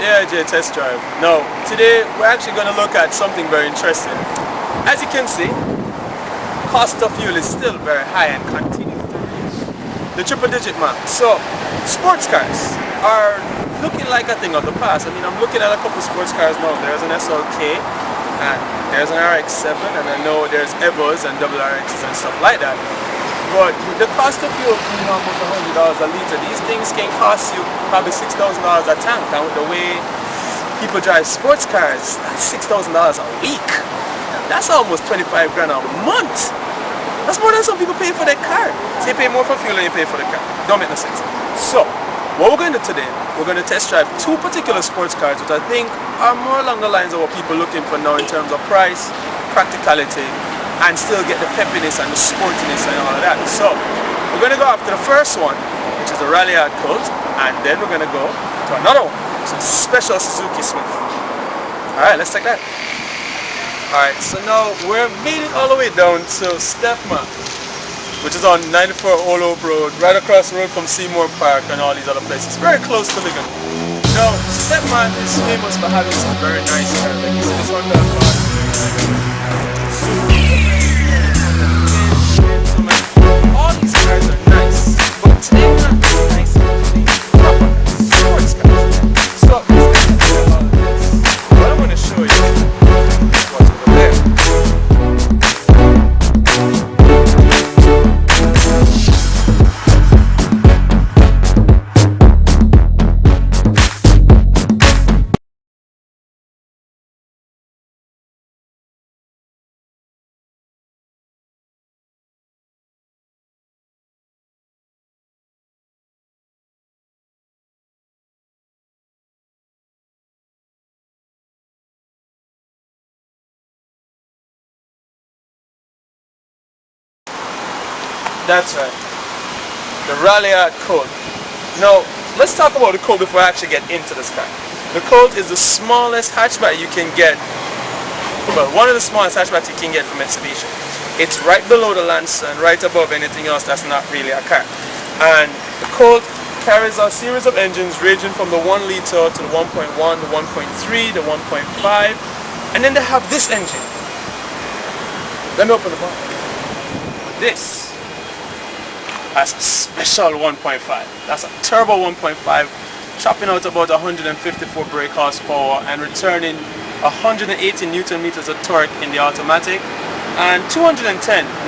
AIJ test drive. Now, today we're actually going to look at something very interesting. As you can see, cost of fuel is still very high and continues to reach the triple-digit mark. So, sports cars are looking like a thing of the past. I mean, I'm looking at a couple sports cars now. There's an SLK and there's an RX-7, and I know there's Evos and double RXs and stuff like that. But with the cost of fuel being almost $100 a litre, these things can cost you probably $6,000 a tank. And with the way people drive sports cars, that's $6,000 a week. That's almost 25 grand a month. That's more than some people pay for their car. So you pay more for fuel than you pay for the car. Don't make no sense. So, what we're going to do today, we're going to test drive two particular sports cars which I think are more along the lines of what people are looking for now in terms of price, practicality, and still get the peppiness and the sportiness and all of that. So, we're going to go after the first one, which is the Ralliart Colt, and then we're going to go to another one, which is a special Suzuki Swift. Alright, let's take that. Alright, so now we're made it all the way down to Stepma, which is on 94 Old Hope Road, right across the road from Seymour Park and all these other places. Very close to Ligon. Now, Stepman is famous for having some very nice cars. Like you see this Honda car. All these cars are nice, but today we're not really nice proper sports cars. So, what I'm going to show you is what's over there. That's right, the Ralliart Colt. Now, let's talk about the Colt before I actually get into this car. The Colt is the smallest hatchback you can get, well, one of the smallest hatchbacks you can get from Mitsubishi. It's right below the Lancer and right above anything else that's not really a car. And the Colt carries a series of engines ranging from the 1 litre to the 1.1, the 1.3, the 1.5, and then they have this engine. Let me open the bottom. This. That's a special 1.5. That's a turbo 1.5, chopping out about 154 brake horsepower and returning 180 Newton meters of torque in the automatic and 210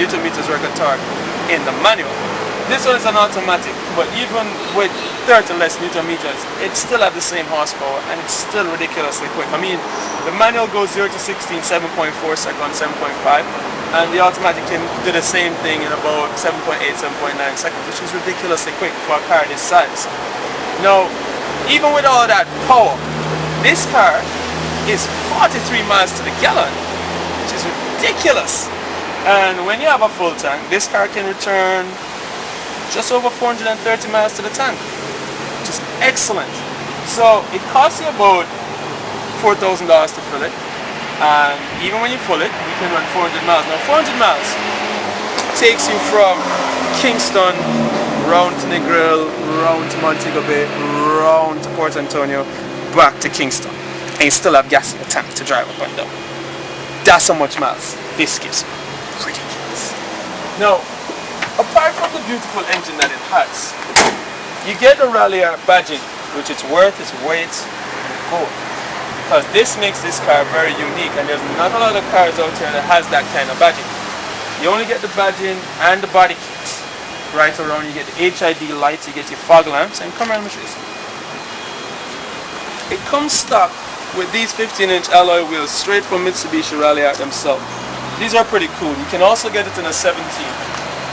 Newton meters worth of torque in the manual. This one is an automatic, but even with 30 less Newton meters, it still has the same horsepower and it's still ridiculously quick. I mean, the manual goes 0 to 16, 7.4 seconds, 7.5. And the automatic can do the same thing in about 7.8, 7.9 seconds, which is ridiculously quick for a car this size. Now, even with all that power, this car is 43 miles to the gallon, which is ridiculous. And when you have a full tank, this car can return just over 430 miles to the tank, which is excellent. So it costs you about $4,000 to fill it. And even when you full it, you can run 400 miles. Now 400 miles takes you from Kingston, round to Negril, round to Montego Bay, round to Port Antonio, back to Kingston. And you still have gas in the tank to drive up and down. That's how much miles this gives you. Ridiculous. Now, apart from the beautiful engine that it has, you get the Ralliart badging, which is worth its weight in gold. Because this makes this car very unique, and there's not a lot of cars out here that has that kind of badging. You only get the badging and the body kit right around. You get the HID lights, you get your fog lamps, and come around and show you. It comes stock with these 15-inch alloy wheels straight from Mitsubishi Ralliart themselves. These are pretty cool. You can also get it in a 17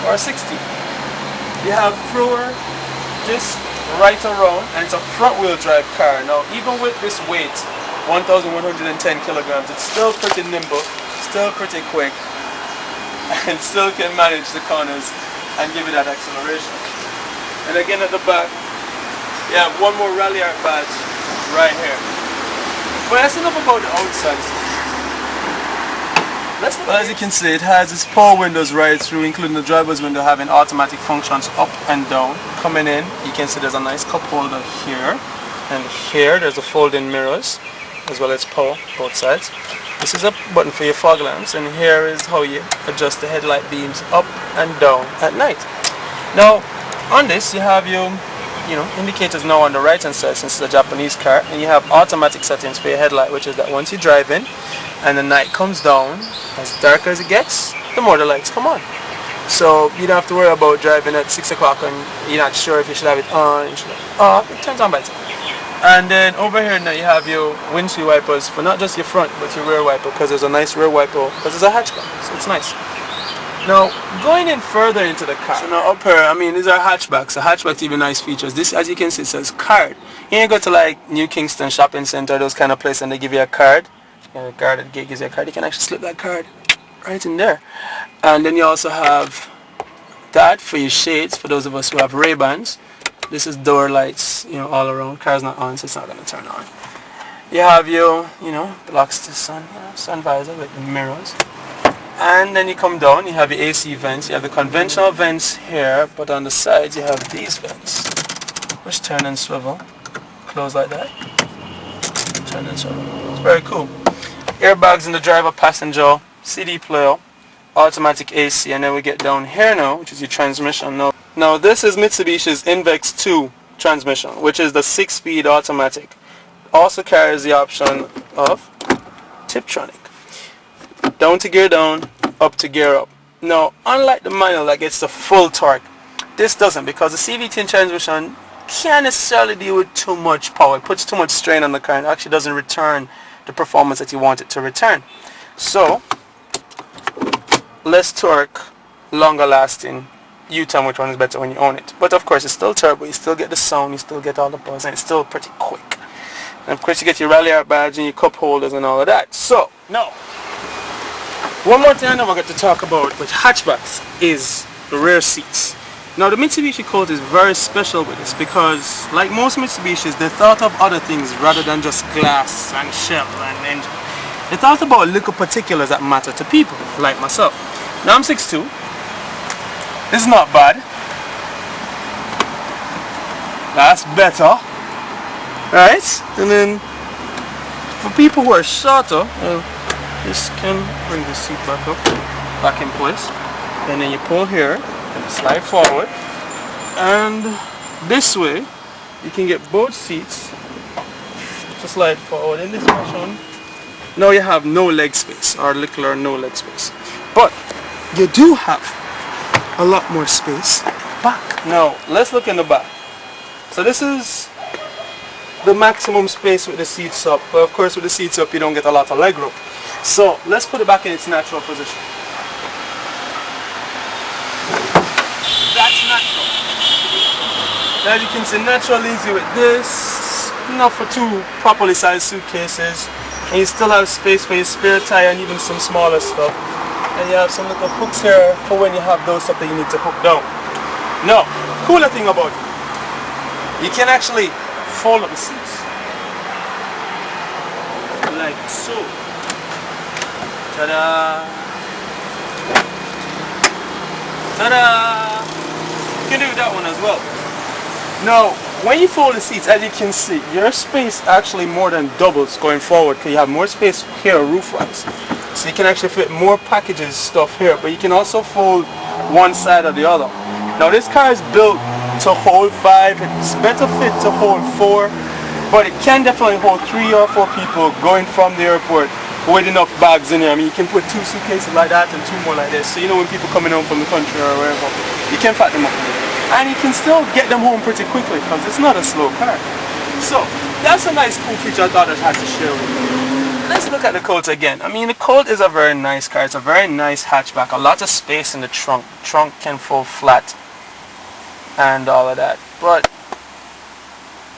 or a 16. You have thrower disc right around, and it's a front-wheel drive car. Now, even with this weight, 1,110 kilograms, it's still pretty nimble, still pretty quick, and still can manage the corners and give it that acceleration. And again at the back, you have one more Ralliart badge right here. But that's enough about the outside. Well, as you can see, it has its power windows right through, including the driver's window having automatic functions up and down. Coming in, you can see there's a nice cup holder here. and here there's a fold-in mirrors as well as power both sides. This is a button for your fog lamps, and here is how you adjust the headlight beams up and down at night. Now on this you have your indicators now on the right hand side, since it's a Japanese car, and you have automatic settings for your headlight, which is that once you drive in and the night comes down, as dark as it gets, the more the lights come on. So you don't have to worry about driving at 6 o'clock and you're not sure if you should have it on, you should have it off. It turns on by itself. And then over here now you have your windshield wipers for not just your front but your rear wiper, because there's a nice rear wiper because it's a hatchback, so it's nice. Now going in further into the car, so now up here, I mean, these are hatchbacks. The hatchbacks even nice features. This, as you can see, it says card. You ain't go to like New Kingston Shopping Center, those kind of places, and they give you a card. A guard at the gate gives you a card. You can actually slip that card right in there. And then you also have that for your shades, for those of us who have Ray-Bans. This is door lights, all around. Car's not on, so it's not going to turn on. You have your, blocks the sun, sun visor with the mirrors. And then you come down, you have your AC vents. You have the conventional vents here, but on the sides you have these vents, which turn and swivel. Close like that. Turn and swivel. It's very cool. Airbags in the driver, passenger, CD player, automatic AC, and then we get down here now, which is your transmission. Now this is Mitsubishi's Invex 2 transmission, which is the 6-speed automatic. Also carries the option of Tiptronic. Down to gear down, up to gear up. Now, unlike the manual that gets the full torque, this doesn't, because the CVT transmission can't necessarily deal with too much power. It puts too much strain on the car and actually doesn't return the performance that you want it to return. So, less torque, longer lasting. You tell me which one is better when you own it. But of course it's still turbo, you still get the sound, you still get all the buzz, and it's still pretty quick. And of course you get your Ralliart badge and your cup holders and all of that. So, now, one more thing I never get to talk about with hatchbacks is the rear seats. Now the Mitsubishi Colt is very special with this because, like most Mitsubishis, they thought of other things rather than just glass and shell and engine. They thought about little particulars that matter to people, like myself. Now I'm 6'2". This is not bad. That's better. Right? And then for people who are shorter, this can bring the seat back in place. And then you pull here and slide forward. And this way you can get both seats to slide forward in this fashion. Now you have no leg space, or little or no leg space. But you do have a lot more space back. Now let's look in the back. So this is the maximum space with the seats up, but of course with the seats up you don't get a lot of leg room. So let's put it back in its natural position. That's natural. As you can see, natural leaves you with this, enough for 2 properly sized suitcases, and you still have space for your spare tire and even some smaller stuff. And you have some little hooks here for when you have those stuff that you need to hook down. Now, cooler thing about it, you can actually fold up the seats like so. Ta-da! Ta-da! You can do that one as well. Now, when you fold the seats, as you can see, your space actually more than doubles going forward because you have more space here roof-wise. So you can actually fit more packages stuff here, but you can also fold one side or the other. Now this car is built to hold 5, it's better fit to hold 4, but it can definitely hold 3 or 4 people going from the airport with enough bags in here. I mean, you can put 2 suitcases like that and 2 more like this. So when people coming home from the country or wherever, you can pack them up. And you can still get them home pretty quickly because it's not a slow car. So that's a nice cool feature I thought I had to share with you. Let's look at the Colt again. I mean, the Colt is a very nice car. It's a very nice hatchback. A lot of space in the trunk. Trunk can fold flat and all of that. But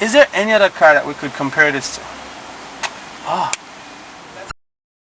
is there any other car that we could compare this to?